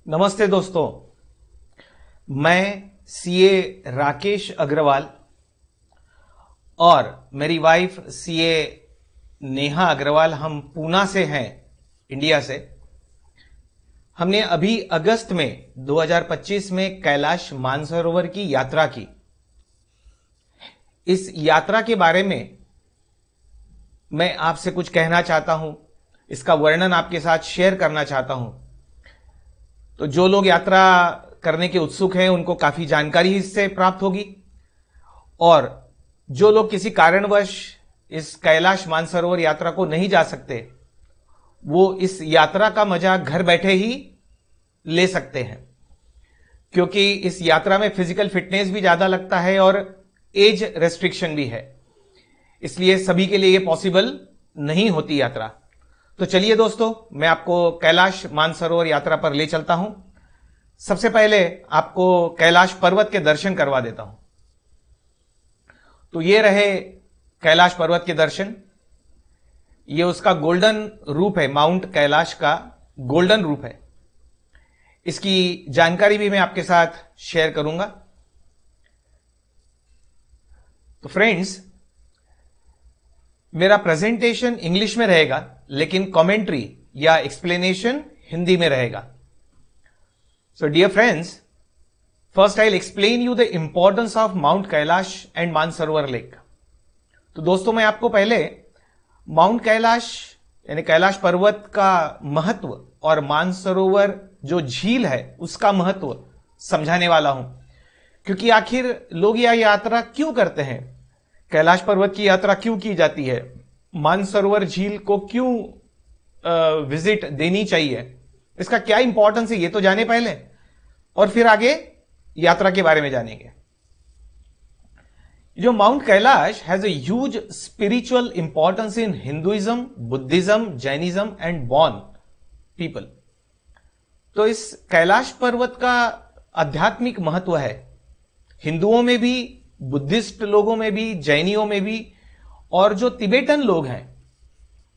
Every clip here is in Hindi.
नमस्ते दोस्तों, मैं सीए राकेश अग्रवाल और मेरी वाइफ सीए नेहा अग्रवाल, हम पूना से हैं, इंडिया से। हमने अभी अगस्त में 2025 में कैलाश मानसरोवर की यात्रा की। इस यात्रा के बारे में मैं आपसे कुछ कहना चाहता हूं, इसका वर्णन आपके साथ शेयर करना चाहता हूं। तो जो लोग यात्रा करने के उत्सुक हैं उनको काफी जानकारी इससे प्राप्त होगी, और जो लोग किसी कारणवश इस कैलाश मानसरोवर यात्रा को नहीं जा सकते वो इस यात्रा का मजा घर बैठे ही ले सकते हैं, क्योंकि इस यात्रा में फिजिकल फिटनेस भी ज्यादा लगता है और एज रेस्ट्रिक्शन भी है, इसलिए सभी के लिए ये पॉसिबल नहीं होती यात्रा। तो चलिए दोस्तों, मैं आपको कैलाश मानसरोवर यात्रा पर ले चलता हूं। सबसे पहले आपको कैलाश पर्वत के दर्शन करवा देता हूं। तो ये रहे कैलाश पर्वत के दर्शन। ये उसका गोल्डन रूप है, माउंट कैलाश का गोल्डन रूप है। इसकी जानकारी भी मैं आपके साथ शेयर करूंगा। तो फ्रेंड्स, मेरा प्रेजेंटेशन इंग्लिश में रहेगा, लेकिन कमेंट्री या एक्सप्लेनेशन हिंदी में रहेगा। So dear friends, first I will explain you the importance of mount Kailash and Mansarovar lake. तो दोस्तों, मैं आपको पहले माउंट कैलाश यानी कैलाश पर्वत का महत्व और मानसरोवर जो झील है उसका महत्व समझाने वाला हूं, क्योंकि आखिर लोग यह यात्रा क्यों करते हैं, कैलाश पर्वत की यात्रा क्यों की जाती है, मानसरोवर झील को क्यों विजिट देनी चाहिए, इसका क्या इंपॉर्टेंस है, ये तो जाने पहले, और फिर आगे यात्रा के बारे में जानेंगे। जो mount Kailash has a huge spiritual importance in Hinduism, Buddhism, Jainism and Bon people. तो इस कैलाश पर्वत का आध्यात्मिक महत्व है हिंदुओं में भी, बुद्धिस्ट लोगों में भी, जैनियों में भी, और जो तिबेटन लोग हैं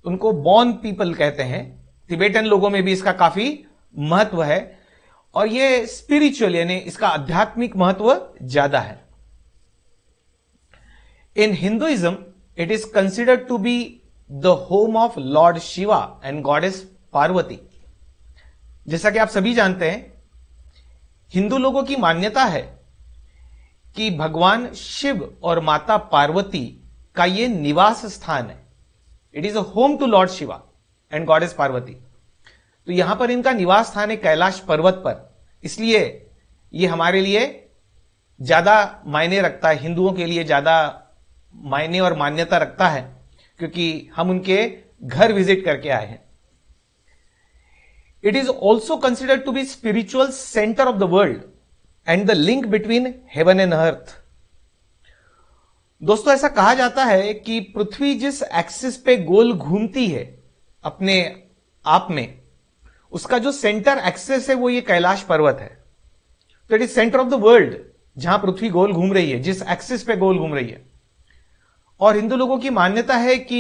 उनको बॉन पीपल कहते हैं। तिबेटन लोगों में भी इसका काफी महत्व है, और ये स्पिरिचुअल यानी इसका आध्यात्मिक महत्व ज्यादा है। In Hinduism it is considered to be the home of lord Shiva and goddess Parvati. जैसा कि आप सभी जानते हैं, हिंदू लोगों की मान्यता है कि भगवान शिव और माता पार्वती का यह निवास स्थान है। It is a home to lord Shiva and goddess Parvati. तो यहां पर इनका निवास स्थान है कैलाश पर्वत पर, इसलिए यह हमारे लिए ज्यादा मायने रखता है, हिंदुओं के लिए ज्यादा मायने और मान्यता रखता है, क्योंकि हम उनके घर विजिट करके आए हैं। It is also considered to be spiritual centre of the world and the link between heaven and earth. दोस्तों, ऐसा कहा जाता है कि पृथ्वी जिस एक्सिस पे गोल घूमती है अपने आप में, उसका जो सेंटर एक्सिस है वो ये कैलाश पर्वत है। तो it is centre of the world, जहां पृथ्वी गोल घूम रही है, जिस एक्सिस पे गोल घूम रही है। और हिंदू लोगों की मान्यता है कि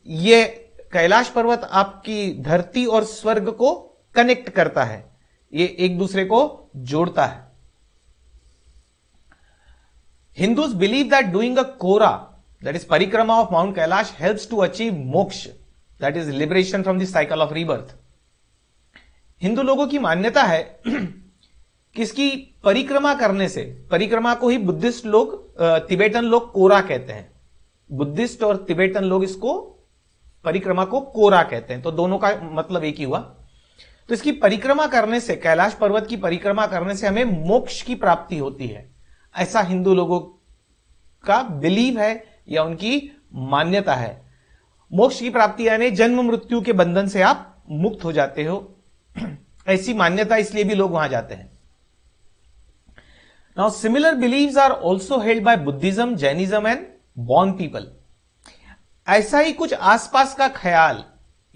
ये कैलाश पर्वत आपकी धरती और स्वर्ग को कनेक्ट करता है, ये एक दूसरे को जोड़ता है। Hindus believe that doing a kora, that is parikrama of Mount Kailash, helps to achieve moksha, that is liberation from the cycle of rebirth. Hindu लोगों की मान्यता है कि इसकी परिक्रमा करने से, परिक्रमा को ही बुद्धिस्ट लोग, तिबेटन लोग कोरा कहते हैं। बुद्धिस्ट और तिबेटन लोग इसको परिक्रमा को कोरा कहते हैं, तो दोनों का मतलब एक ही हुआ। तो इसकी परिक्रमा करने से, कैलाश पर्वत की परिक्रमा करने से हमें मोक्ष की प्राप्ति होती है, ऐसा हिंदू लोगों का बिलीव है या उनकी मान्यता है। मोक्ष की प्राप्ति यानी जन्म मृत्यु के बंधन से आप मुक्त हो जाते हो, ऐसी मान्यता, इसलिए भी लोग वहां जाते हैं। Now similar beliefs are also held by Buddhism, Jainism and Bon people. ऐसा ही कुछ आसपास का ख्याल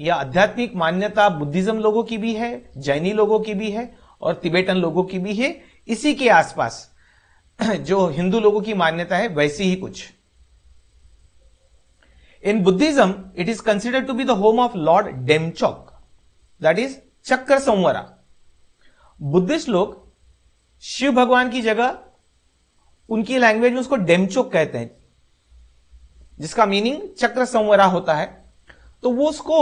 या आध्यात्मिक मान्यता बुद्धिज्म लोगों की भी है, जैनी लोगों की भी है और तिबेटन लोगों की भी है। इसी के आसपास जो हिंदू लोगों की मान्यता है वैसी ही कुछ। In Buddhism it is considered to be the home of lord Demchok, that is Chakra Samvara. Buddhist लोग शिव भगवान की जगह उनकी लैंग्वेज में उसको डेमचोक कहते हैं, जिसका मीनिंग चक्र संवरा होता है। तो वो उसको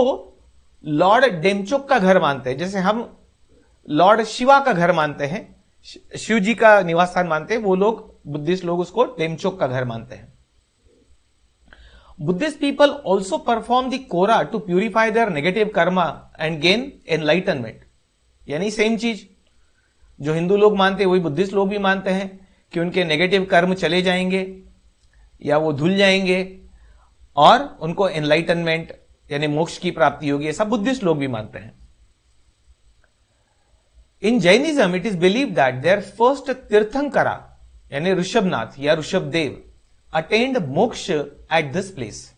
लॉर्ड डेमचोक का घर मानते हैं, जैसे हम लॉर्ड शिवा का घर मानते हैं, शिव जी का निवास स्थान मानते हैं, वो लोग बुद्धिस्ट लोग उसको डेमचोक का घर मानते हैं। Buddhist people also perform the kora to purify their negative karma and gain enlightenment. यानी सेम चीज जो हिंदू लोग मानते हैं वही बुद्धिस्ट लोग भी मानते हैं कि उनके नेगेटिव कर्म चले जाएंगे या वो धुल जाएंगे और उनको एनलाइटनमेंट यानी मोक्ष की प्राप्ति होगी, ऐसा बुद्धिस्ट लोग भी मानते हैं। In Jainism it is believe that their first tirthankara यानी ऋषभनाथ या Rishabhdev attend moksha at this place.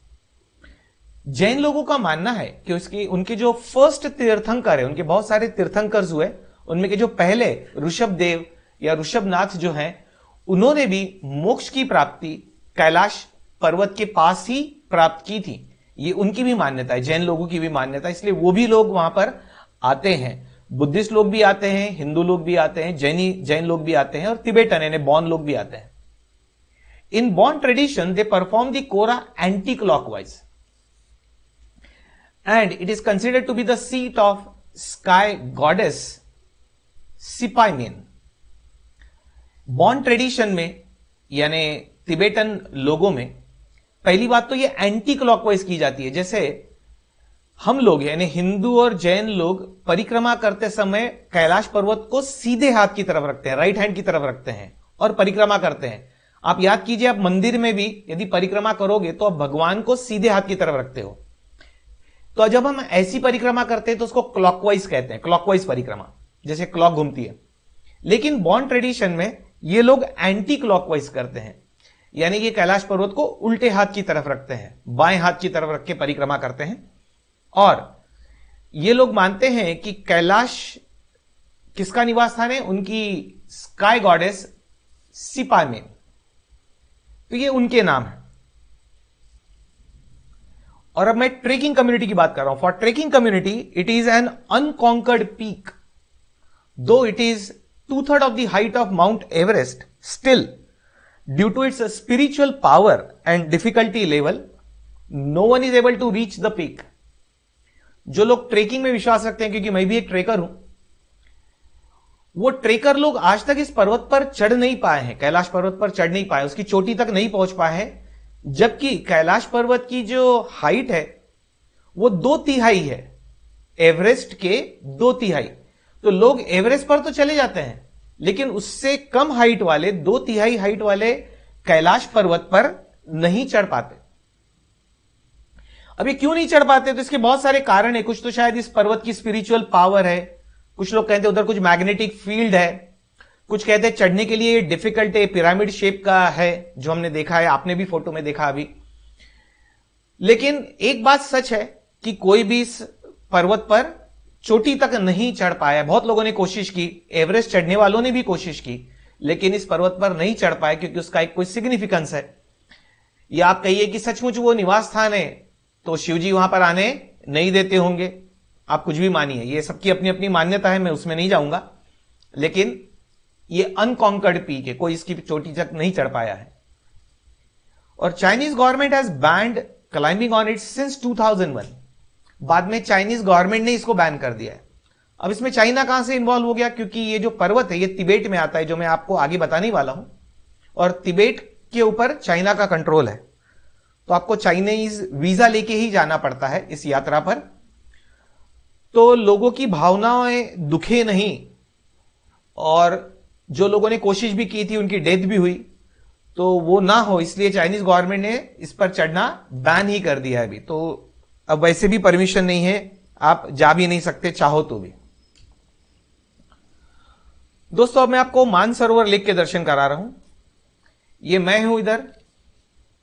Jain लोगों का मानना है कि उनके जो फर्स्ट तीर्थंकर है, उनके बहुत सारे तीर्थंकर हुए, उनमें के जो पहले ऋषभदेव या ऋषभनाथ जो हैं, उन्होंने भी मोक्ष की प्राप्ति कैलाश पर्वत के पास ही प्राप्त की थी। ये उनकी भी मान्यता है, जैन लोगों की भी मान्यता है, इसलिए वो भी लोग वहां पर आते हैं। बुद्धिस्ट लोग भी आते हैं, हिंदू लोग भी आते हैं, जैन लोग भी आते हैं और तिबेटन यानी बॉन लोग भी आते हैं। In Bon tradition, they perform the Kora anti-clockwise, and it is considered to be the seat of sky goddess Sipaimen. Bon tradition में यानी तिबेटन लोगों में पहली बात तो ये एंटी क्लॉकवाइज की जाती है। जैसे हम लोग यानी हिंदू और जैन लोग परिक्रमा करते समय कैलाश पर्वत को सीधे हाथ की तरफ रखते हैं, राइट हैंड की तरफ रखते हैं और परिक्रमा करते हैं। आप याद कीजिए, आप मंदिर में भी यदि परिक्रमा करोगे तो आप भगवान को सीधे हाथ की तरफ रखते हो। तो जब हम ऐसी परिक्रमा करते हैं तो उसको क्लॉकवाइज कहते हैं, क्लॉकवाइज परिक्रमा, जैसे क्लॉक घूमती है। लेकिन बॉन ट्रेडिशन में ये लोग एंटी क्लॉकवाइज करते हैं, यानी ये कैलाश पर्वत को उल्टे हाथ की तरफ रखते हैं, बाएं हाथ की तरफ रख के परिक्रमा करते हैं। और ये लोग मानते हैं कि कैलाश किसका निवास स्थान है, उनकी स्काई गॉडेस सिपामेन, तो ये उनके नाम है। और अब मैं ट्रेकिंग कम्युनिटी की बात कर रहा हूं। For trekking community it is an unconquered peak, दो it is 2/3 of the height of Mount Everest, still due to its spiritual power and difficulty level no one is able to reach the peak। जो लोग ट्रेकिंग में विश्वास रखते हैं, क्योंकि मैं भी एक ट्रेकर हूं, वो ट्रेकर लोग आज तक इस पर्वत पर चढ़ नहीं पाए हैं, कैलाश पर्वत पर चढ़ नहीं पाए, उसकी चोटी तक नहीं पहुंच पाए हैं। जबकि कैलाश पर्वत की जो हाइट है वो 2/3 है, एवरेस्ट के 2/3। तो लोग एवरेस्ट पर तो चले जाते हैं, लेकिन उससे कम हाइट वाले 2/3 हाइट वाले कैलाश पर्वत पर नहीं चढ़ पाते। अब ये क्यों नहीं चढ़ पाते, तो इसके बहुत सारे कारण है। कुछ तो शायद इस पर्वत की स्पिरिचुअल पावर है, कुछ लोग कहते हैं उधर कुछ मैग्नेटिक फील्ड है, कुछ कहते हैं चढ़ने के लिए डिफिकल्ट है, पिरामिड शेप का है, जो हमने देखा है, आपने भी फोटो में देखा अभी। लेकिन एक बात सच है कि कोई भी इस पर्वत पर चोटी तक नहीं चढ़ पाया। बहुत लोगों ने कोशिश की, एवरेस्ट चढ़ने वालों ने भी कोशिश की, लेकिन इस पर्वत पर नहीं चढ़ पाए क्योंकि उसका एक कोई सिग्निफिकेंस है। या आप कहिए कि सचमुच वो निवास स्थान है तो शिवजी वहां पर आने नहीं देते होंगे, आप कुछ भी मानिए, ये सबकी अपनी अपनी मान्यता है, मैं उसमें नहीं जाऊंगा। लेकिन ये अनकॉन्कर्ड पीक है, कोई इसकी चोटी तक नहीं चढ़ पाया है। और Chinese government has banned climbing on it since 2001। बाद में चाइनीज गवर्नमेंट ने इसको बैन कर दिया है। अब इसमें चाइना कहां से इन्वॉल्व हो गया, क्योंकि ये जो पर्वत है ये तिबेट में आता है, जो मैं आपको आगे बताने वाला हूं, और तिबेट के ऊपर चाइना का कंट्रोल है। तो आपको चाइनीज वीजा लेके ही जाना पड़ता है इस यात्रा पर। तो लोगों की भावनाएं दुखे नहीं, और जो लोगों ने कोशिश भी की थी उनकी डेथ भी हुई, तो वो ना हो इसलिए चाइनीज गवर्नमेंट ने इस पर चढ़ना बैन ही कर दिया है अभी। तो अब वैसे भी परमिशन नहीं है, आप जा भी नहीं सकते चाहो तो भी। दोस्तों, अब मैं आपको मानसरोवर लेक के दर्शन करा रहा हूं। ये मैं हूं इधर,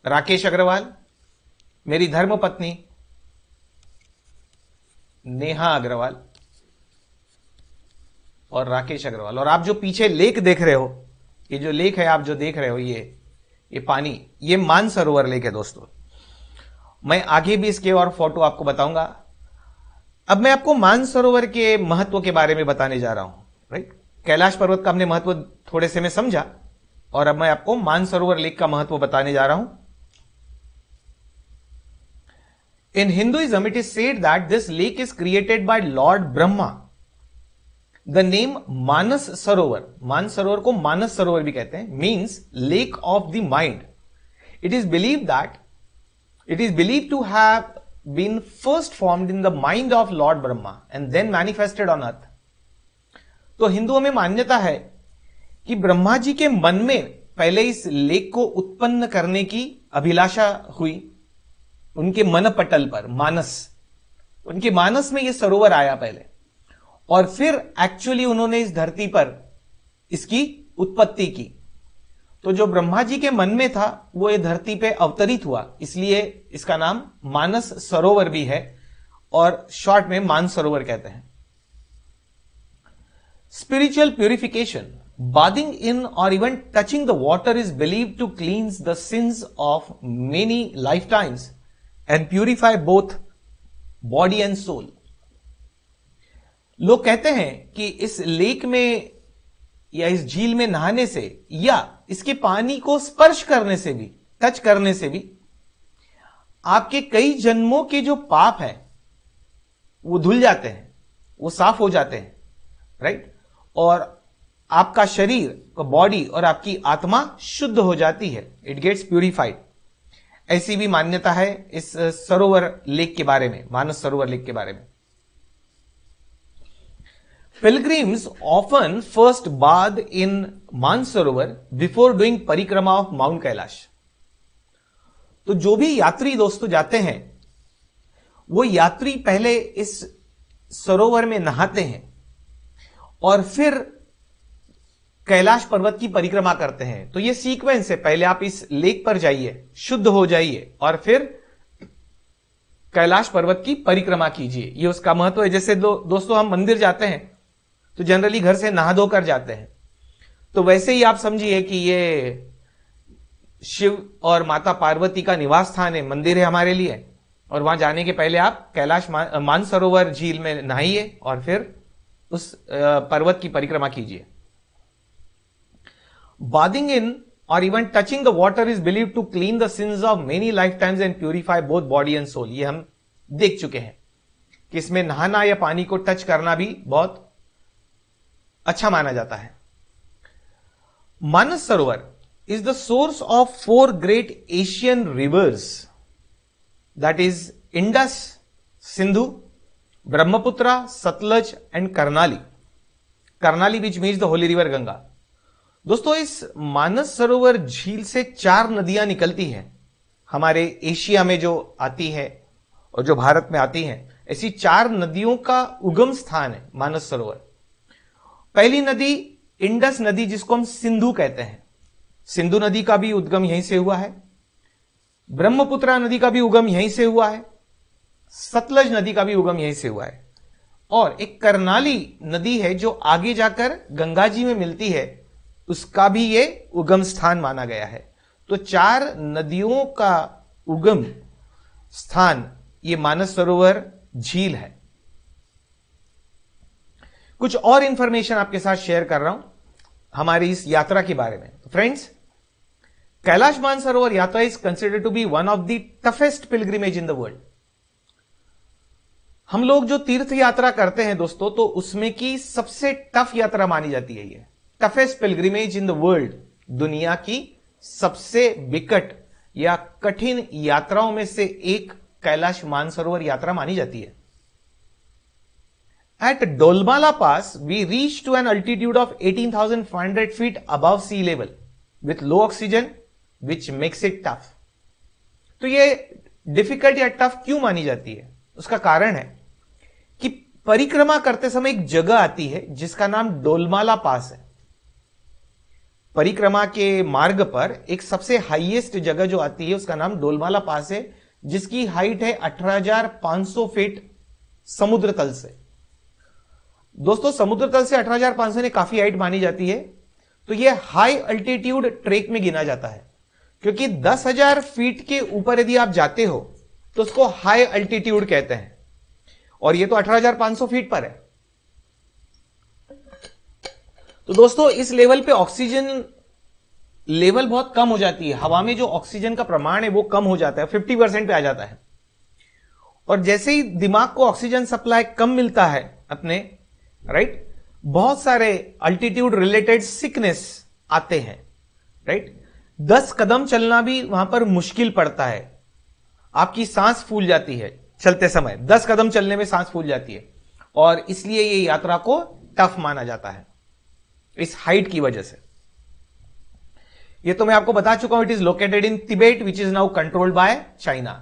राकेश अग्रवाल, मेरी धर्मपत्नी नेहा अग्रवाल और राकेश अग्रवाल। और आप जो पीछे लेक देख रहे हो, ये जो लेक है आप जो देख रहे हो, ये पानी, ये मानसरोवर लेक है दोस्तों। मैं आगे भी इसके और फोटो आपको बताऊंगा। अब मैं आपको मानसरोवर के महत्व के बारे में बताने जा रहा हूं, राइट। कैलाश पर्वत का हमने महत्व थोड़े से में समझा और अब मैं आपको मानसरोवर लेक का महत्व बताने जा रहा हूं। In Hinduism, it is said that this lake is created by Lord Brahma. The name Manas Sarovar, मान सरोवर को मानस सरोवर भी कहते हैं, means lake of the mind. It is believed to have been first formed in the mind of Lord Brahma and then manifested on earth. तो हिंदुओं में मान्यता है कि ब्रह्मा जी के मन में पहले इस लेक को उत्पन्न करने की अभिलाषा हुई, उनके मन पटल पर उनके मानस में यह सरोवर आया पहले, और फिर एक्चुअली उन्होंने इस धरती पर इसकी उत्पत्ति की। तो जो ब्रह्मा जी के मन में था वो ये धरती पे अवतरित हुआ, इसलिए इसका नाम मानस सरोवर भी है और शॉर्ट में मानसरोवर कहते हैं। Spiritual purification, bathing in or even touching the water is believed to cleanse the sins of many lifetimes and purify both body and soul. लोग कहते हैं कि इस लेक में या इस झील में नहाने से या इसके पानी को स्पर्श करने से भी, टच करने से भी आपके कई जन्मों के जो पाप हैं वो धुल जाते हैं, वो साफ हो जाते हैं, राइट? और आपका शरीर, बॉडी और आपकी आत्मा शुद्ध हो जाती है, इट गेट्स प्यूरिफाइड। ऐसी भी मान्यता है इस सरोवर लेक के बारे में, मानस सरोवर लेक के बारे में। Pilgrims often first bath in Mansarovar before doing परिक्रमा ऑफ माउंट कैलाश। तो जो भी यात्री दोस्तों जाते हैं वो यात्री पहले इस सरोवर में नहाते हैं और फिर कैलाश पर्वत की परिक्रमा करते हैं। तो ये सीक्वेंस है, पहले आप इस लेक पर जाइए, शुद्ध हो जाइए और फिर कैलाश पर्वत की परिक्रमा कीजिए। ये उसका महत्व है। जैसे दोस्तों हम मंदिर जाते हैं तो जनरली घर से नहा धोकर जाते हैं, तो वैसे ही आप समझिए कि ये शिव और माता पार्वती का निवास स्थान है, मंदिर है हमारे लिए, और वहां जाने के पहले आप कैलाश मानसरोवर झील में नहाइए और फिर उस पर्वत की परिक्रमा कीजिए। Bathing in or even touching the water is believed to clean the sins of many lifetimes and purify both body and soul. ये हम देख चुके हैं कि इसमें नहाना या पानी को टच करना भी बहुत अच्छा माना जाता है। मानस सरोवर is the source of 4 great Asian rivers, that is Indus, Sindhu, Brahmaputra, Satluj and Karnali. Karnali which means the holy river Ganga. दोस्तों इस मानस सरोवर झील से 4 नदियां निकलती हैं हमारे एशिया में जो आती है और जो भारत में आती हैं। ऐसी 4 नदियों का उगम स्थान है मानस सरोवर। पहली नदी इंडस नदी, जिसको हम सिंधु कहते हैं, सिंधु नदी का भी उद्गम यहीं से हुआ है। ब्रह्मपुत्रा नदी का भी उगम यहीं से हुआ है। सतलज नदी का भी उगम यहीं से हुआ है। और एक करनाली नदी है जो आगे जाकर गंगा जी में मिलती है, उसका भी ये उगम स्थान माना गया है। तो 4 नदियों का उगम स्थान ये मानस सरोवर झील है। कुछ और इंफॉर्मेशन आपके साथ शेयर कर रहा हूं हमारी इस यात्रा के बारे में। Friends, Kailash Mansarovar yatra is considered to be one of the toughest pilgrimage in the world. हम लोग जो तीर्थ यात्रा करते हैं दोस्तों, तो उसमें की सबसे टफ यात्रा मानी जाती है ये, toughest pilgrimage in the world. दुनिया की सबसे विकट या कठिन यात्राओं में से एक कैलाश मानसरोवर यात्रा मानी जाती है। At Dolma La pass we reach to an altitude of 18,500 feet above sea level with low oxygen which makes it tough. तो ये डिफिकल्ट या टफ क्यों मानी जाती है? उसका कारण है कि परिक्रमा करते समय एक जगह आती है जिसका नाम डोलमाला पास है। परिक्रमा के मार्ग पर एक सबसे हाईएस्ट जगह जो आती है उसका नाम डोलमाला पास है, जिसकी हाइट है 18,500 फीट समुद्र तल से। दोस्तों समुद्र तल से 18,500 ने काफी हाइट मानी जाती है, तो यह हाई अल्टीट्यूड ट्रेक में गिना जाता है, क्योंकि 10,000 फीट के ऊपर यदि आप जाते हो तो उसको हाई अल्टीट्यूड कहते हैं, और यह तो 18,500 फीट पर है। तो दोस्तों इस लेवल पे ऑक्सीजन लेवल बहुत कम हो जाती है, हवा में जो ऑक्सीजन का प्रमाण है वो कम हो जाता है, 50% पे आ जाता है। और जैसे ही दिमाग को ऑक्सीजन सप्लाई कम मिलता है अपने, राइट, बहुत सारे अल्टीट्यूड रिलेटेड सिकनेस आते हैं, राइट। 10 कदम चलना भी वहां पर मुश्किल पड़ता है, आपकी सांस फूल जाती है चलते समय, 10 कदम चलने में सांस फूल जाती है, और इसलिए ये यात्रा को टफ माना जाता है इस हाइट की वजह से। ये तो मैं आपको बता चुका हूं, it is located in Tibet which is now controlled by China.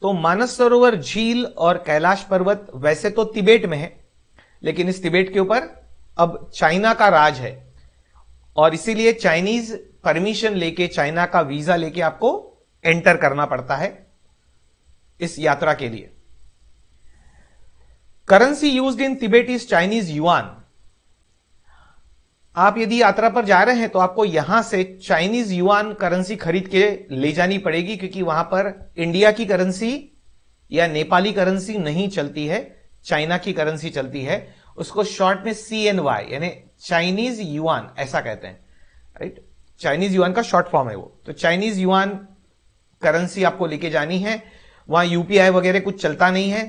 तो मानस सरोवर झील और कैलाश पर्वत वैसे तो तिबेट में है, लेकिन इस तिबेट के ऊपर अब चाइना का राज है, और इसीलिए चाइनीज परमिशन लेके, चाइना का वीजा लेके आपको एंटर करना पड़ता है इस यात्रा के लिए। Currency used in Tibet is Chinese yuan. आप यदि यात्रा पर जा रहे हैं तो आपको यहां से चाइनीज युआन करेंसी खरीद के ले जानी पड़ेगी, क्योंकि वहां पर इंडिया की करेंसी या नेपाली करेंसी नहीं चलती है, चाइना की करेंसी चलती है। उसको शॉर्ट में CNY यानी चाइनीज युआन ऐसा कहते हैं, राइट। चाइनीज युआन का शॉर्ट फॉर्म है वो। तो चाइनीज युआन करेंसी आपको लेके जानी है। वहां UPI वगैरह कुछ चलता नहीं है,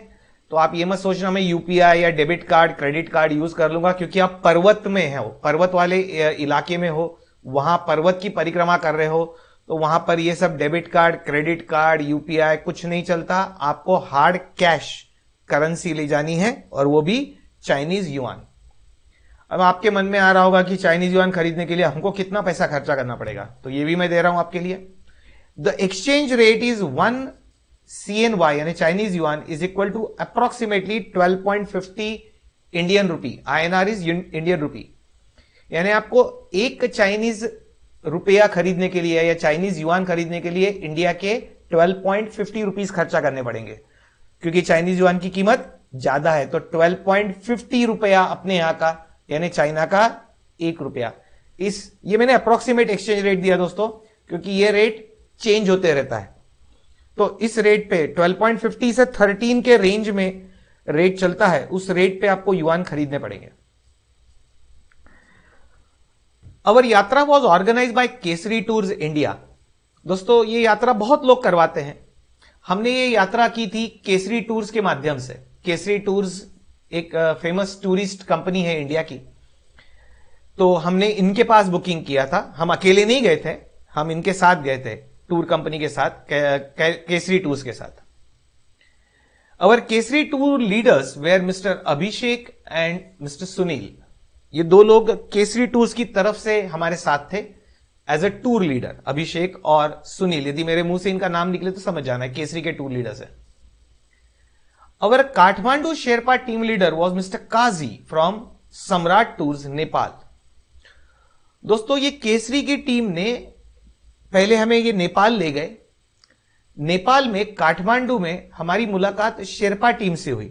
तो आप ये मत सोचना मैं UPI या debit card, credit card use कर लूंगा, क्योंकि आप पर्वत में हो, पर्वत वाले इलाके में हो, वहां पर्वत की परिक्रमा कर रहे हो, तो वहां पर ये सब debit card, credit card, UPI कुछ नहीं चलता। आपको हार्ड कैश करेंसी ले जानी है, और वो भी चाइनीज युआन। अब आपके मन में आ रहा होगा कि चाइनीज युआन खरीदने के लिए हमको कितना पैसा खर्चा करना पड़ेगा, तो ये भी मैं दे रहा हूं आपके लिए। The exchange rate is 1 CNY यानी Chinese yuan is equal to approximately 12.50 Indian rupee. INR is Indian rupee. यानी आपको एक चाइनीज रुपया खरीदने के लिए या चाइनीज युआन खरीदने के लिए इंडिया के 12.50 रुपीस खर्चा करने पड़ेंगे, क्योंकि चाइनीज युआन की कीमत ज्यादा है। तो 12.50 रुपया अपने यहां का, यानी चाइना का 1 रुपया। ये मैंने अप्रोक्सीमेट एक्सचेंज रेट दिया दोस्तों, क्योंकि ये रेट चेंज होते रहता है। तो इस रेट पे 12.50 से 13 के रेंज में रेट चलता है, उस रेट पे आपको युआन खरीदने पड़ेंगे। Our yatra was organise by Kesari tours India. दोस्तों ये यात्रा बहुत लोग करवाते हैं, हमने ये यात्रा की थी केसरी टूर्स के माध्यम से। केसरी टूर्स एक फेमस टूरिस्ट कंपनी है इंडिया की, तो हमने इनके पास बुकिंग किया था। हम अकेले नहीं गए थे, हम इनके साथ गए थे, टूर कंपनी के साथ, केसरी टूर्स के साथ। Our Kesari tour leaders were mister Abhishek and mister Sunil. ये दो लोग केसरी टूर्स की तरफ से हमारे साथ थे एज अ टूर लीडर, अभिषेक और सुनील। यदि मेरे मुंह से इनका नाम निकले तो समझ जाना है केसरी के टूर लीडर्स है। Our Kathmandu Sherpa team leader was mister Kaji from Samrat tours Nepal. दोस्तों ये केसरी की टीम ने पहले हमें ये नेपाल ले गए। नेपाल में काठमांडू में हमारी मुलाकात शेरपा टीम से हुई,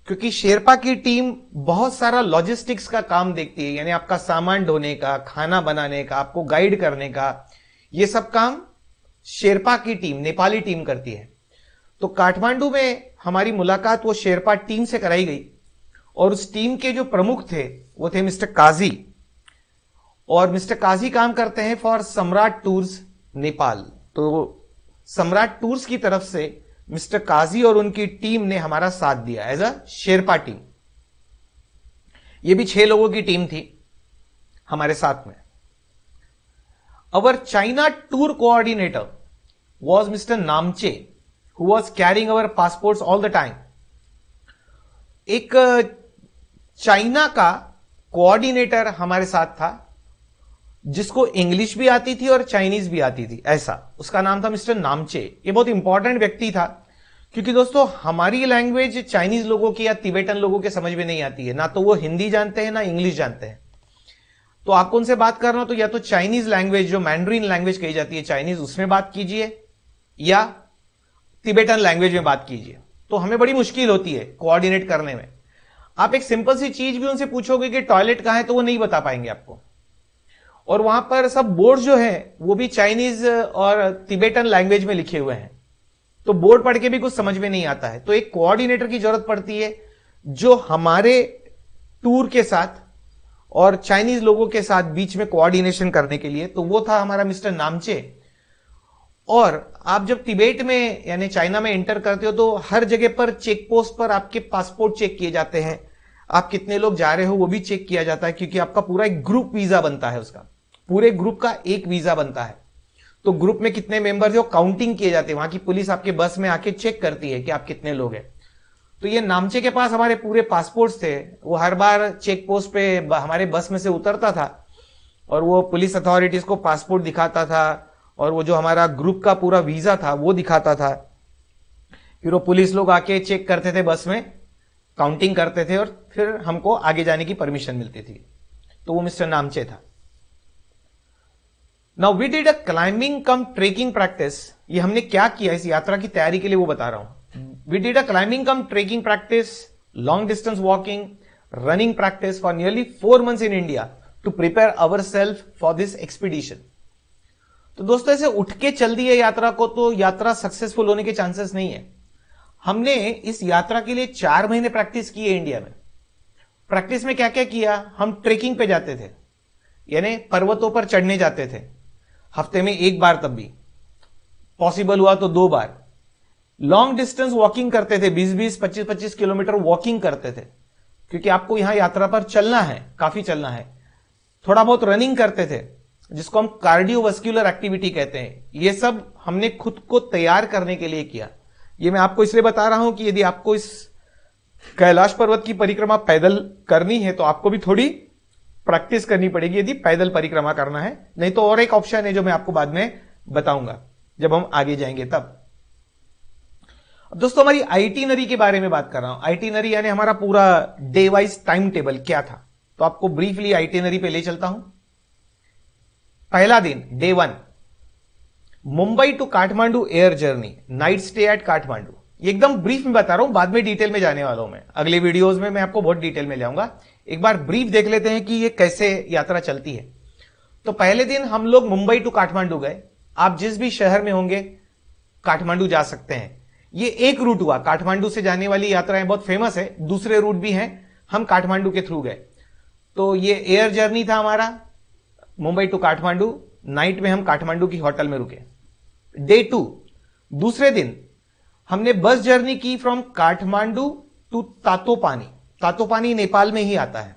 क्योंकि शेरपा की टीम बहुत सारा लॉजिस्टिक्स का काम देखती है, यानी आपका सामान ढोने का, खाना बनाने का, आपको गाइड करने का, ये सब काम शेरपा की टीम, नेपाली टीम करती है। तो काठमांडू में हमारी मुलाकात वो शेरपा टीम से कराई गई, और उस टीम के जो प्रमुख थे वो थे मिस्टर काजी, और मिस्टर काजी काम करते हैं फॉर सम्राट टूर्स नेपाल। तो सम्राट टूर्स की तरफ से मिस्टर काजी और उनकी टीम ने हमारा साथ दिया एज अ शेरपा टीम। ये भी 6 लोगों की टीम थी हमारे साथ में। Our China tour coordinator was mister Namche, who was carrying our passports all the time. एक चाइना का कोऑर्डिनेटर हमारे साथ था, जिसको इंग्लिश भी आती थी और चाइनीज भी आती थी, ऐसा उसका नाम था मिस्टर नामचे। ये बहुत इंपॉर्टेंट व्यक्ति था, क्योंकि दोस्तों हमारी लैंग्वेज चाइनीज लोगों की या तिबेटन लोगों के समझ में नहीं आती है, ना तो वो हिंदी जानते हैं ना इंग्लिश जानते हैं। तो आपको उनसे बात करना तो या तो चाइनीज लैंग्वेज, जो मैंड्रीन लैंग्वेज कही जाती है चाइनीज, उसमें बात कीजिए, या तिबेटन लैंग्वेज में बात कीजिए। तो हमें बड़ी मुश्किल होती है कोऑर्डिनेट करने में। आप एक सिंपल सी चीज भी उनसे पूछोगे कि टॉयलेट कहां है, तो वो नहीं बता पाएंगे आपको। और वहां पर सब बोर्ड जो है वो भी चाइनीज और तिबेटन लैंग्वेज में लिखे हुए हैं, तो बोर्ड पढ़ के भी कुछ समझ में नहीं आता है। तो एक कोऑर्डिनेटर की जरूरत पड़ती है जो हमारे टूर के साथ और चाइनीज लोगों के साथ बीच में कोऑर्डिनेशन करने के लिए। तो वो था हमारा मिस्टर नामचे। और आप जब तिबेट में यानी चाइना में एंटर करते हो तो हर जगह पर चेक पोस्ट पर आपके पासपोर्ट चेक किए जाते हैं, आप कितने लोग जा रहे हो वो भी चेक किया जाता है, क्योंकि आपका पूरा एक ग्रुप वीजा बनता है, उसका पूरे ग्रुप का एक वीजा बनता है। तो ग्रुप में कितने मेंबर है काउंटिंग किए जाते हैं, वहां की पुलिस आपके बस में आके चेक करती है कि आप कितने लोग हैं। तो ये नामचे के पास हमारे पूरे पासपोर्ट्स थे, वो हर बार चेक पोस्ट पे हमारे बस में से उतरता था और वो पुलिस अथॉरिटीज को पासपोर्ट दिखाता था और वो जो हमारा ग्रुप का पूरा वीजा था वो दिखाता था। फिर वो पुलिस लोग आके चेक करते थे, बस में काउंटिंग करते थे और फिर हमको आगे जाने की परमिशन मिलती थी। तो वो मिस्टर नामचे था। Now we did a climbing cum trekking practice. ये हमने क्या किया इस यात्रा की तैयारी के लिए वो बता रहा हूं। We did a climbing cum trekking practice, long distance walking, running practice for nearly 4 months in India to prepare ourselves for this expedition. तो दोस्तों ऐसे उठ के चल दिए यात्रा को तो यात्रा सक्सेसफुल होने के चांसेस नहीं है। हमने इस यात्रा के लिए 4 महीने प्रैक्टिस की है इंडिया में। प्रैक्टिस में क्या क्या किया, हम ट्रेकिंग पे जाते थे, यानी पर्वतों पर चढ़ने जाते थे, हफ्ते में 1 बार, तब भी पॉसिबल हुआ तो 2 बार। लॉन्ग डिस्टेंस वॉकिंग करते थे, 20-20, 25-25 किलोमीटर वॉकिंग करते थे, क्योंकि आपको यहां यात्रा पर चलना है, काफी चलना है। थोड़ा बहुत रनिंग करते थे, जिसको हम कार्डियोवास्कुलर एक्टिविटी कहते हैं। ये सब हमने खुद को तैयार करने के लिए किया। ये मैं आपको इसलिए बता रहा हूं कि यदि आपको इस कैलाश पर्वत की परिक्रमा पैदल करनी है तो आपको भी थोड़ी प्रैक्टिस करनी पड़ेगी, यदि पैदल परिक्रमा करना है। नहीं तो और एक ऑप्शन है जो मैं आपको बाद में बताऊंगा जब हम आगे जाएंगे तब। अब दोस्तों हमारी आइटिनरी के बारे में बात कर रहा हूं। आइटिनरी यानी हमारा पूरा डे वाइज टाइम टेबल क्या था, तो आपको ब्रीफली आइटिनरी पे ले चलता हूं। पहला दिन day 1, Mumbai to Kathmandu air journey, night stay at Kathmandu. एकदम ब्रीफ में बता रहा हूं, बाद में डिटेल में जाने वाला हूं मैं, अगले वीडियोस में मैं आपको बहुत डिटेल में लाऊंगा। एक बार ब्रीफ देख लेते हैं कि ये कैसे यात्रा चलती है। तो पहले दिन हम लोग मुंबई टू काठमांडू गए। आप जिस भी शहर में होंगे काठमांडू जा सकते हैं। ये एक रूट हुआ, काठमांडू से जाने वाली यात्राएं बहुत फेमस है, दूसरे रूट भी हैं, हम काठमांडू के थ्रू गए। तो ये एयर जर्नी था हमारा, मुंबई टू काठमांडू। नाइट में हम काठमांडू की होटल में रुके। डे 2, दूसरे दिन हमने बस जर्नी की फ्रॉम काठमांडू टू तातोपानी। तातोपानी नेपाल में ही आता है,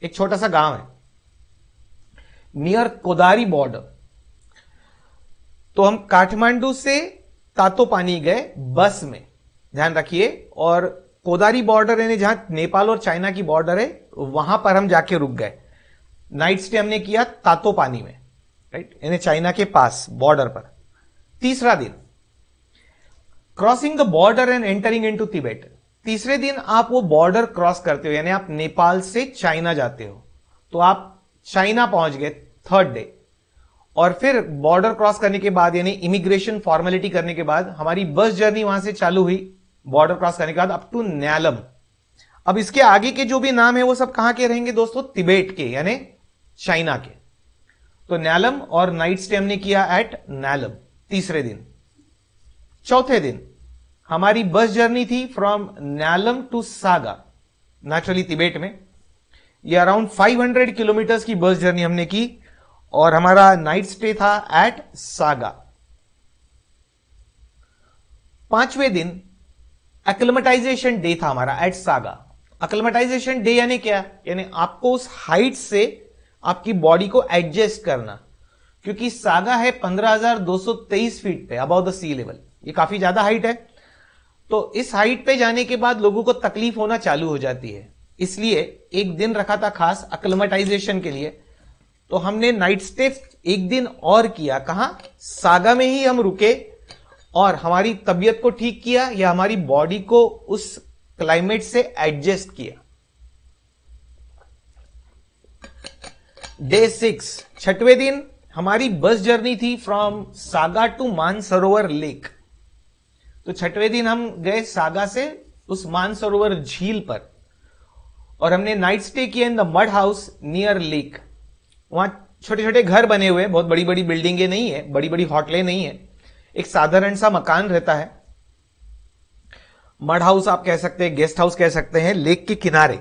एक छोटा सा गांव है नियर कोदारी बॉर्डर। तो हम काठमांडू से तातोपानी गए बस में, ध्यान रखिए। और कोदारी बॉर्डर यानी जहां नेपाल और चाइना की बॉर्डर है, वहां पर हम जाके रुक गए। नाइट स्टे हमने किया तातोपानी में, राइट, यानी चाइना के पास बॉर्डर पर। तीसरा दिन crossing the border and entering into Tibet. तीसरे दिन आप वो बॉर्डर क्रॉस करते हो, यानी आप नेपाल से चाइना जाते हो, तो आप चाइना पहुंच गए थर्ड डे। और फिर बॉर्डर क्रॉस करने के बाद यानी इमिग्रेशन फॉर्मेलिटी करने के बाद हमारी बस जर्नी वहां से चालू हुई, बॉर्डर क्रॉस करने के बाद अप टू न्यालम। अब इसके आगे के जो भी नाम है वो सब कहां के रहेंगे दोस्तों, तिबेट के यानी चाइना के। तो न्यालम और नाइट स्टे हमने किया एट न्यालम तीसरे दिन। चौथे दिन हमारी बस जर्नी थी from Nyalam to Saga, naturally Tibet में। ये अराउंड 500 किलोमीटर की बस जर्नी हमने की और हमारा नाइट स्टे था एट सागा। पांचवें दिन एक्लेमेटाइजेशन डे था हमारा एट सागा। एक्लेमेटाइजेशन डे यानी क्या, यानी आपको उस हाइट से आपकी बॉडी को एडजस्ट करना, क्योंकि सागा है 15,223 फीट पे अबव द सी लेवल। ये काफी ज्यादा हाइट है। तो इस हाइट पे जाने के बाद लोगों को तकलीफ होना चालू हो जाती है, इसलिए एक दिन रखा था खास एक्लेमेटाइजेशन के लिए। तो हमने नाइट स्टे एक दिन और किया, कहां, सागा में ही हम रुके और हमारी तबीयत को ठीक किया या हमारी बॉडी को उस क्लाइमेट से एडजस्ट किया। डे 6, छठवें दिन हमारी बस जर्नी थी from Saga to Mansarovar lake. तो छठवें दिन हम गए सागा से उस मानसरोवर झील पर और हमने नाइट स्टे किया in the mud house near lake. वहां छोटे छोटे घर बने हुए, बहुत बड़ी बड़ी बिल्डिंगें नहीं है, बड़ी बड़ी होटलें नहीं है, एक साधारण सा मकान रहता है। मड हाउस आप कह सकते हैं, गेस्ट हाउस कह सकते हैं, लेक के किनारे।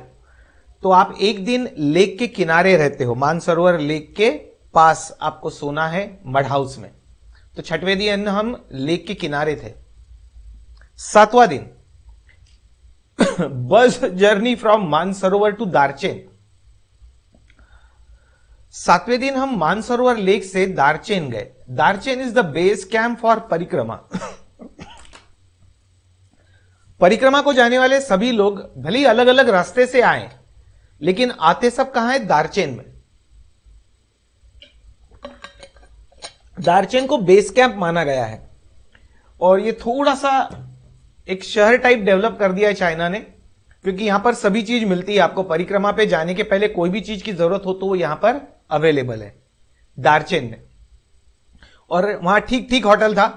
तो आप एक दिन लेक के किनारे रहते हो, मानसरोवर लेक के पास आपको सोना है मड हाउस में। तो छठवें दिन हम लेक के किनारे थे। सातवां दिन bus journey from Mansarovar to Darchen. सातवें दिन हम मानसरोवर लेक से दारचेन गए। Darchen is the base camp for parikrama. परिक्रमा को जाने वाले सभी लोग भले ही अलग अलग रास्ते से आए, लेकिन आते सब कहां है? दारचेन में। दारचेन को बेस कैंप माना गया है और ये थोड़ा सा एक शहर टाइप डेवलप कर दिया है चाइना ने, क्योंकि यहां पर सभी चीज मिलती है। आपको परिक्रमा पे जाने के पहले कोई भी चीज की जरूरत हो तो वो यहां पर अवेलेबल है दारचेन में। और वहां ठीक ठीक होटल था,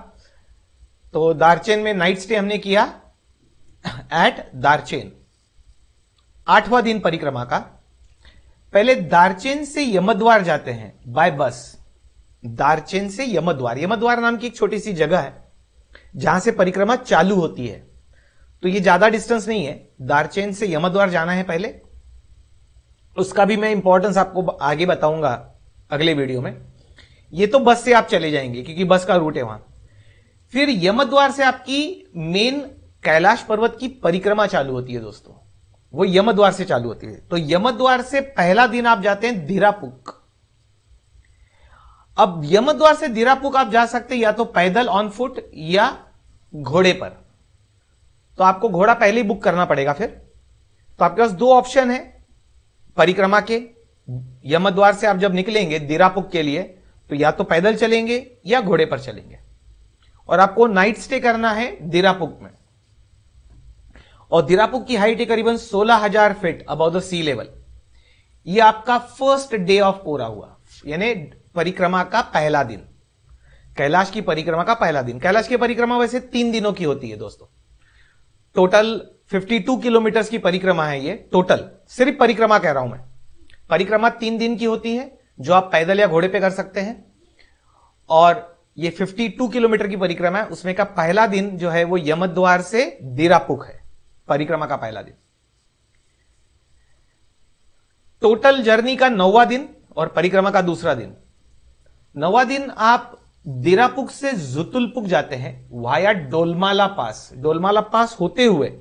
तो दारचेन में नाइट स्टे हमने किया एट दारचेन। आठवां दिन परिक्रमा का। पहले दारचेन से यमद्वार जाते हैं बाय बस। दारचेन से यमद्वार, यमद्वार नाम की एक छोटी सी जगह है जहां से परिक्रमा चालू होती है। तो ये ज्यादा डिस्टेंस नहीं है, दारचेन से यमद्वार जाना है पहले। उसका भी मैं इंपॉर्टेंस आपको आगे बताऊंगा अगले वीडियो में। ये तो बस से आप चले जाएंगे क्योंकि बस का रूट है वहां। फिर यमद्वार से आपकी मेन कैलाश पर्वत की परिक्रमा चालू होती है दोस्तों, वो यमद्वार से चालू होती है। तो यमद्वार से पहला दिन आप जाते हैं दिरापुक। अब यमद्वार से दिरापुक आप जा सकते हैं या तो पैदल ऑन फुट या घोड़े पर। तो आपको घोड़ा पहले ही बुक करना पड़ेगा। फिर तो आपके पास दो ऑप्शन है परिक्रमा के। यमद्वार से आप जब निकलेंगे दिरापुक के लिए तो या तो पैदल चलेंगे या घोड़े पर चलेंगे, और आपको नाइट स्टे करना है दिरापुक में। और दिरापुक की हाइट है करीबन 16,000 feet above the sea level. यह आपका फर्स्ट डे ऑफ कोरा हुआ, यानी परिक्रमा का पहला दिन, कैलाश की परिक्रमा का पहला दिन। कैलाश की परिक्रमा वैसे 3 दिनों की होती है दोस्तों। टोटल 52 किलोमीटर की परिक्रमा है ये टोटल। सिर्फ परिक्रमा कह रहा हूं मैं। परिक्रमा 3 दिन की होती है जो आप पैदल या घोड़े पे कर सकते हैं। और ये 52 किलोमीटर की परिक्रमा है, उसमें का पहला दिन जो है वो यमद्वार से दिरापुक है, परिक्रमा का पहला दिन। टोटल जर्नी का 9वां दिन और परिक्रमा का दूसरा दिन। 9वां दिन आप दिरापुक से जुतुलपुक जाते हैं वाया डोलमाला पास। डोलमाला पास होते हुए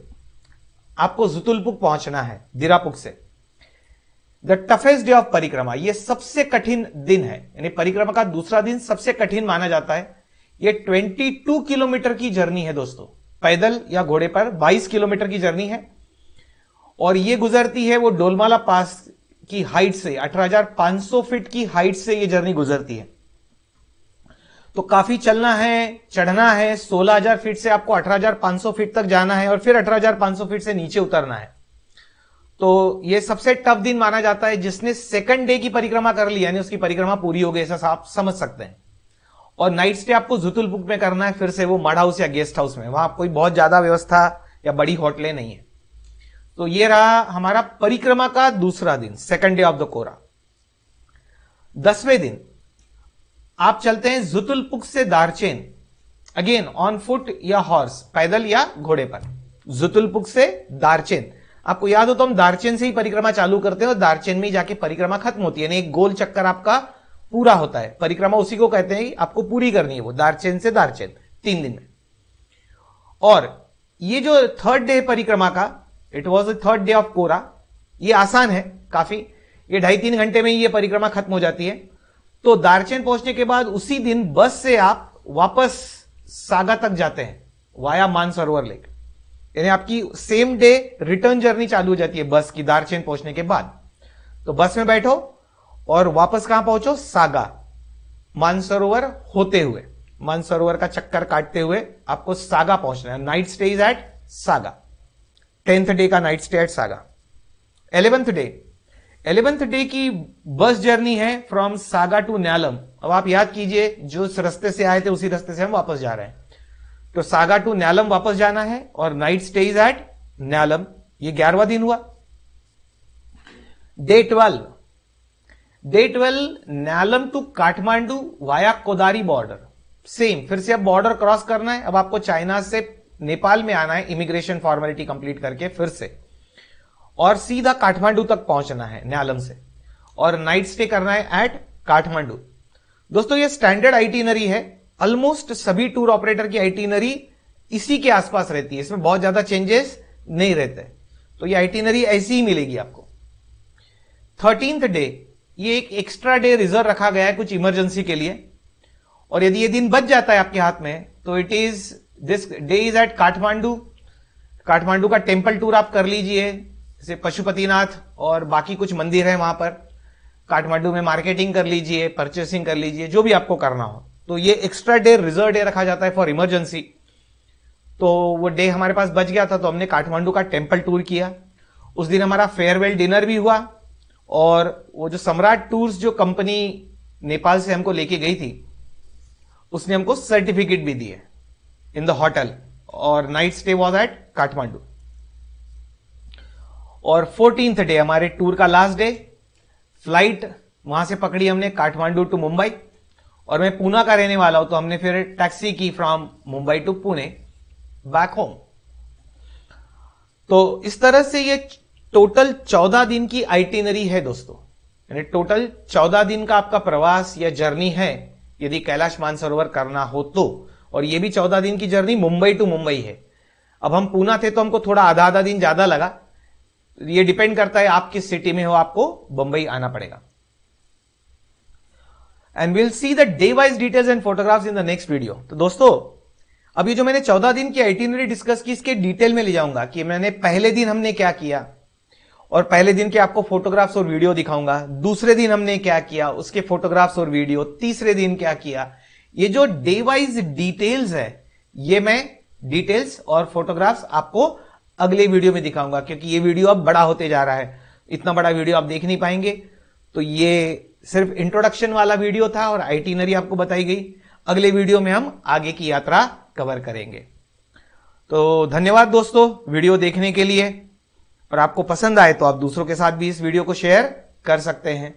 आपको जुतुलपुक पहुंचना है दिरापुक से। द टफेस्ट डे ऑफ परिक्रमा, यह सबसे कठिन दिन है, यानी परिक्रमा का दूसरा दिन सबसे कठिन माना जाता है। यह 22 किलोमीटर की जर्नी है दोस्तों, पैदल या घोड़े पर 22 किलोमीटर की जर्नी है। और यह गुजरती है वो डोलमाला पास की हाइट से, 18,500 फीट की हाइट से यह जर्नी गुजरती है। तो काफी चलना है, चढ़ना है। 16,000 फीट से आपको 18,500 फीट तक जाना है और फिर 18,500 फीट से नीचे उतरना है। तो यह सबसे टफ दिन माना जाता है। जिसने सेकंड डे की परिक्रमा कर ली यानी उसकी परिक्रमा पूरी हो गई, ऐसा आप समझ सकते हैं। और नाइट स्टे आपको जुतुलपुक में करना है, फिर से वो मड हाउस या गेस्ट हाउस में। वहां कोई बहुत ज्यादा व्यवस्था या बड़ी होटलें नहीं है। तो ये रहा हमारा परिक्रमा का दूसरा दिन, सेकंड डे ऑफ द कोरा। 10वें दिन आप चलते हैं जुतुलपुक से दारचेन, अगेन ऑन फुट या हॉर्स, पैदल या घोड़े पर। जुतुलपुक से दारचेन, आपको याद हो तो हम दारचेन से ही परिक्रमा चालू करते हैं और दारचेन में ही जाके परिक्रमा खत्म होती है, यानी एक गोल चक्कर आपका पूरा होता है। परिक्रमा उसी को कहते हैं, आपको पूरी करनी है वो दारचेन से दारचेन 3 दिन में। और ये जो थर्ड डे परिक्रमा का, it was the third day of kora, ये आसान है काफी। ये 2.5-3 घंटे में ही ये परिक्रमा खत्म हो जाती है। तो दारचेन पहुंचने के बाद उसी दिन बस से आप वापस सागा तक जाते हैं वाया मानसरोवर लेक, यानी आपकी सेम डे रिटर्न जर्नी चालू हो जाती है बस की दारचेन पहुंचने के बाद। तो बस में बैठो और वापस कहां पहुंचो? सागा। मानसरोवर होते हुए, मानसरोवर का चक्कर काटते हुए आपको सागा पहुंचना है। Night stay is at Saga. 10th day का night stay at Saga. 11th day की बस जर्नी है फ्रॉम सागा टू न्यालम। अब आप याद कीजिए, जो इस रास्ते से आए थे उसी रास्ते से हम वापस जा रहे हैं। तो सागा टू न्यालम वापस जाना है और नाइट स्टे इज एट न्यालम। ये 11वां दिन हुआ। डे 12 न्यालम टू काठमांडू वाया कोदारी बॉर्डर। सेम, फिर से अब बॉर्डर क्रॉस करना है। अब आपको चाइना से नेपाल में आना है इमिग्रेशन फॉर्मेलिटी कंप्लीट करके फिर से। और सीधा काठमांडू तक पहुंचना है न्यालम से, और नाइट स्टे करना है एट काठमांडू। दोस्तों ये स्टैंडर्ड आइटिनरी है, ऑलमोस्ट सभी टूर ऑपरेटर की आइटिनरी इसी के आसपास रहती है, इसमें बहुत ज्यादा चेंजेस नहीं रहते, तो ये आइटिनरी ऐसी ही मिलेगी आपको। 13th डे ये एक एक्स्ट्रा डे रिजर्व रखा गया है कुछ इमरजेंसी के लिए, और यदि ये दिन बच जाता है आपके हाथ में तो it is this day is at Kathmandu. Kathmandu का टेम्पल टूर आप कर लीजिए, जैसे पशुपतिनाथ और बाकी कुछ मंदिर है वहां पर। काठमांडू में मार्केटिंग कर लीजिए, परचेसिंग कर लीजिए, जो भी आपको करना हो। तो ये एक्स्ट्रा डे रिजर्व डे रखा जाता है फॉर इमरजेंसी। तो वो डे हमारे पास बच गया था, तो हमने काठमांडू का टेम्पल टूर किया। उस दिन हमारा फेयरवेल डिनर भी हुआ, और वो जो सम्राट टूर्स जो कंपनी नेपाल से हमको लेके गई थी, उसने हमको सर्टिफिकेट भी दिए इन द होटल, और night stay was at Kathmandu. और 14th डे हमारे टूर का लास्ट डे, फ्लाइट वहां से पकड़ी हमने काठमांडू टू मुंबई, और मैं पूना का रहने वाला हूं, तो हमने फिर टैक्सी की from Mumbai to Pune back home. तो इस तरह से ये टोटल 14 दिन की आइटिनरी है दोस्तों, यानी टोटल 14 दिन का आपका प्रवास या जर्नी है यदि कैलाश मानसरोवर करना हो तो। और ये भी 14 दिन की जर्नी मुंबई टू मुंबई है। अब हम पूना थे तो हमको थोड़ा आधा दिन ज्यादा लगा, ये डिपेंड करता है आप किस सिटी में हो, आपको मुंबई आना पड़ेगा। And will see the day wise details and photographs in the next video. तो दोस्तों अभी जो मैंने 14 दिन की आइटिनरी डिस्कस की, इसके डिटेल में ले जाऊंगा कि मैंने पहले दिन हमने क्या किया, और पहले दिन के आपको फोटोग्राफ्स और वीडियो दिखाऊंगा। दूसरे दिन हमने क्या किया, उसके फोटोग्राफ्स और वीडियो। तीसरे दिन क्या किया। ये जो डे वाइज डिटेल्स है, ये मैं डिटेल्स और फोटोग्राफ्स आपको अगले वीडियो में दिखाऊंगा, क्योंकि ये वीडियो अब बड़ा होते जा रहा है, इतना बड़ा वीडियो आप देख नहीं पाएंगे। तो ये सिर्फ इंट्रोडक्शन वाला वीडियो था और आइटिनरी आपको बताई गई। अगले वीडियो में हम आगे की यात्रा कवर करेंगे। तो धन्यवाद दोस्तों वीडियो देखने के लिए, और आपको पसंद आए तो आप दूसरों के साथ भी इस वीडियो को शेयर कर सकते हैं।